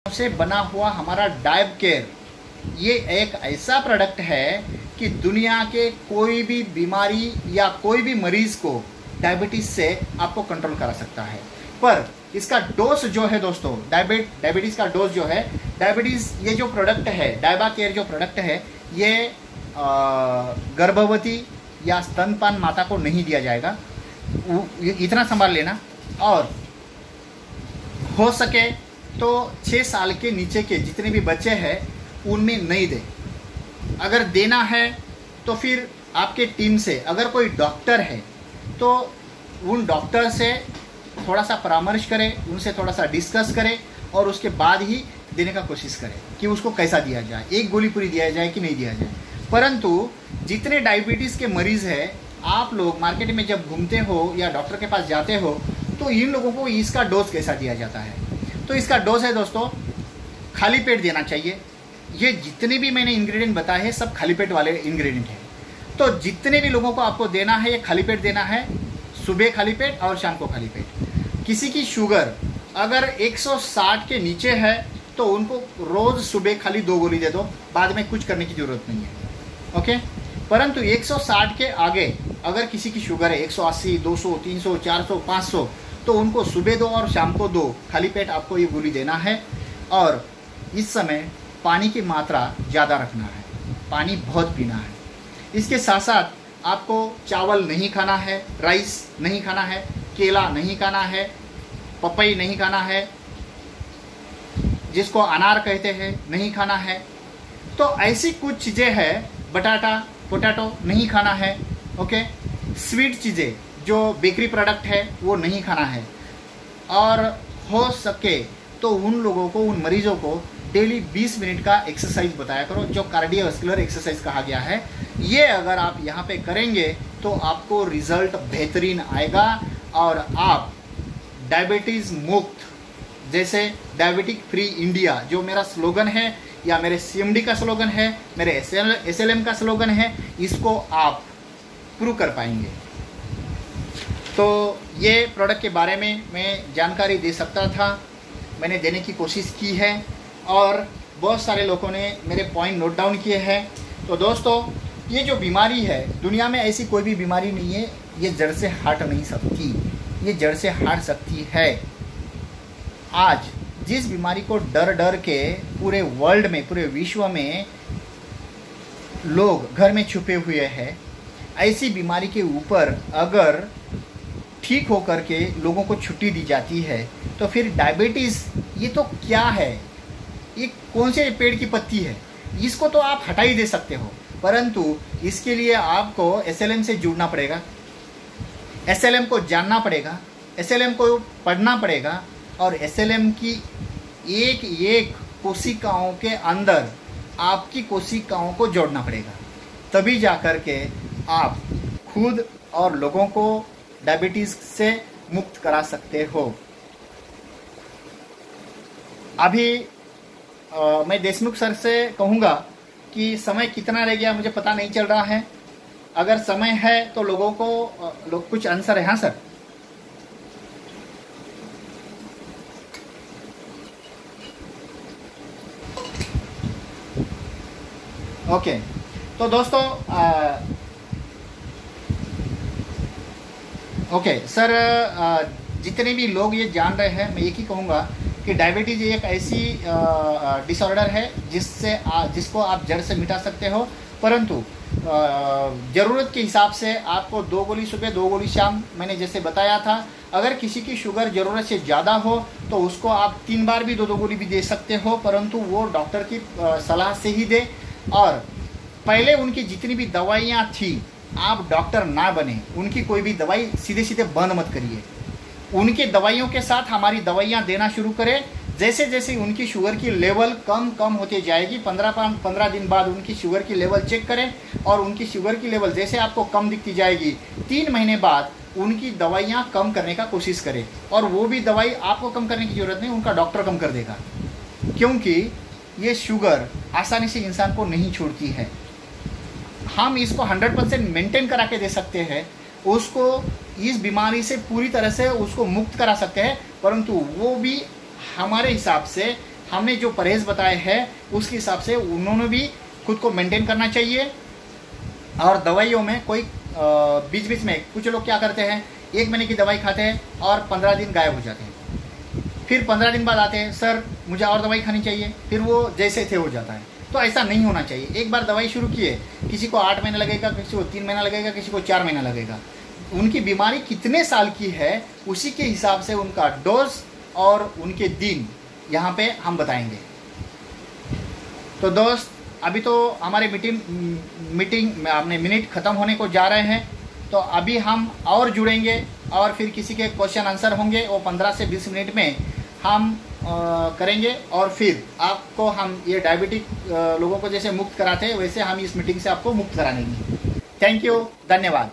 से बना हुआ हमारा डायब केयर, ये एक ऐसा प्रोडक्ट है कि दुनिया के कोई भी बीमारी या कोई भी मरीज को डायबिटीज से आपको कंट्रोल करा सकता है। पर इसका डोज जो है दोस्तों, डायबिटीज का डोज जो है, डायबिटीज ये जो प्रोडक्ट है, डायबा केयर जो प्रोडक्ट है, ये गर्भवती या स्तनपान माता को नहीं दिया जाएगा। इतना संभाल लेना। और हो सके तो 6 साल के नीचे के जितने भी बच्चे हैं उनमें नहीं दे। अगर देना है तो फिर आपके टीम से अगर कोई डॉक्टर है तो उन डॉक्टर से थोड़ा सा परामर्श करें, उनसे थोड़ा सा डिस्कस करें और उसके बाद ही देने का कोशिश करें कि उसको कैसा दिया जाए, एक गोली पूरी दिया जाए कि नहीं दिया जाए। परंतु जितने डायबिटीज़ के मरीज़ हैं, आप लोग मार्केट में जब घूमते हो या डॉक्टर के पास जाते हो तो इन लोगों को इसका डोज कैसा दिया जाता है। तो इसका डोज है दोस्तों, खाली पेट देना चाहिए। ये जितने भी मैंने इंग्रेडिएंट बताए हैं सब खाली पेट वाले इंग्रेडिएंट हैं। तो जितने भी लोगों को आपको देना है ये खाली पेट देना है, सुबह खाली पेट और शाम को खाली पेट। किसी की शुगर अगर 160 के नीचे है तो उनको रोज़ सुबह खाली 2 गोली दे दो, बाद में कुछ करने की ज़रूरत नहीं है, ओके। परंतु 160 के आगे अगर किसी की शुगर है 180, 200, 300, 400, 500, तो उनको सुबह 2 और शाम को 2 खाली पेट आपको ये गोली देना है। और इस समय पानी की मात्रा ज़्यादा रखना है, पानी बहुत पीना है। इसके साथ साथ आपको चावल नहीं खाना है, राइस नहीं खाना है, केला नहीं खाना है, पपई नहीं खाना है, जिसको अनार कहते हैं, नहीं खाना है। तो ऐसी कुछ चीज़ें हैं, बटाटा पोटैटो नहीं खाना है, ओके। स्वीट चीज़ें जो बेकरी प्रोडक्ट है वो नहीं खाना है। और हो सके तो उन लोगों को, उन मरीजों को डेली 20 मिनट का एक्सरसाइज बताया करो, जो कार्डियोवैस्कुलर एक्सरसाइज कहा गया है। ये अगर आप यहाँ पे करेंगे तो आपको रिजल्ट बेहतरीन आएगा और आप डायबिटीज़ मुक्त, जैसे डायबिटिक फ्री इंडिया जो मेरा स्लोगन है या मेरे CMD का स्लोगन है, मेरे SLM का स्लोगन है, इसको आप प्रूव कर पाएंगे। तो ये प्रोडक्ट के बारे में मैं जानकारी दे सकता था, मैंने देने की कोशिश की है और बहुत सारे लोगों ने मेरे पॉइंट नोट डाउन किए हैं। तो दोस्तों, ये जो बीमारी है, दुनिया में ऐसी कोई भी बीमारी नहीं है ये जड़ से हट नहीं सकती, ये जड़ से हट सकती है। आज जिस बीमारी को डर डर के पूरे वर्ल्ड में, पूरे विश्व में लोग घर में छुपे हुए हैं, ऐसी बीमारी के ऊपर अगर ठीक हो करके लोगों को छुट्टी दी जाती है तो फिर डायबिटीज़ ये तो क्या है, ये कौन से पेड़ की पत्ती है, इसको तो आप हटा ही दे सकते हो। परंतु इसके लिए आपको SLM से जुड़ना पड़ेगा, SLM को जानना पड़ेगा, SLM को पढ़ना पड़ेगा और SLM की एक एक कोशिकाओं के अंदर आपकी कोशिकाओं को जोड़ना पड़ेगा। तभी जा कर के आप खुद और लोगों को डायबिटीज़ से मुक्त करा सकते हो। अभी मैं देशमुख सर से कहूँगा कि समय कितना रह गया मुझे पता नहीं चल रहा है। अगर समय है तो लोगों को कुछ आंसर है। हाँ सर। ओके। तो दोस्तों ओके सर, जितने भी लोग ये जान रहे हैं, मैं एक ही कहूँगा कि डायबिटीज़ एक ऐसी डिसऑर्डर है जिसको आप जड़ से मिटा सकते हो। परंतु ज़रूरत के हिसाब से आपको 2 गोली सुबह 2 गोली शाम, मैंने जैसे बताया था। अगर किसी की शुगर ज़रूरत से ज़्यादा हो तो उसको आप 3 बार भी 2-2 गोली भी दे सकते हो, परंतु वो डॉक्टर की सलाह से ही दे। और पहले उनकी जितनी भी दवाइयाँ थी, आप डॉक्टर ना बने, उनकी कोई भी दवाई सीधे सीधे बंद मत करिए। उनकी दवाइयों के साथ हमारी दवाइयाँ देना शुरू करें। जैसे जैसे उनकी शुगर की लेवल कम होती जाएगी, 15 दिन बाद उनकी शुगर की लेवल चेक करें और उनकी शुगर की लेवल जैसे आपको कम दिखती जाएगी, 3 महीने बाद उनकी दवाइयाँ कम करने का कोशिश करें। और वो भी दवाई आपको कम करने की ज़रूरत नहीं, उनका डॉक्टर कम कर देगा, क्योंकि ये शुगर आसानी से इंसान को नहीं छोड़ती है। हम इसको 100% मेंटेन करा के दे सकते हैं, उसको इस बीमारी से पूरी तरह से उसको मुक्त करा सकते हैं, परंतु वो भी हमारे हिसाब से हमने जो परहेज़ बताए हैं उसके हिसाब से उन्होंने भी खुद को मेंटेन करना चाहिए। और दवाइयों में कोई बीच बीच में कुछ लोग क्या करते हैं, 1 महीने की दवाई खाते हैं और 15 दिन गायब हो जाते हैं, फिर 15 दिन बाद आते हैं, सर मुझे और दवाई खानी चाहिए, फिर वो जैसे थे हो जाता है। तो ऐसा नहीं होना चाहिए। एक बार दवाई शुरू किए, किसी को 8 महीने लगेगा, किसी को 3 महीना लगेगा, किसी को 4 महीना लगेगा। उनकी बीमारी कितने साल की है उसी के हिसाब से उनका डोज और उनके दिन यहाँ पे हम बताएंगे। तो दोस्त, अभी तो हमारे मीटिंग अपने मिनट ख़त्म होने को जा रहे हैं, तो अभी हम और जुड़ेंगे और फिर किसी के क्वेश्चन आंसर होंगे, वो 15 से 20 मिनट में हम करेंगे। और फिर आपको हम ये डायबिटिक लोगों को जैसे मुक्त कराते हैं वैसे हम इस मीटिंग से आपको मुक्त करा देंगे। थैंक यू, धन्यवाद।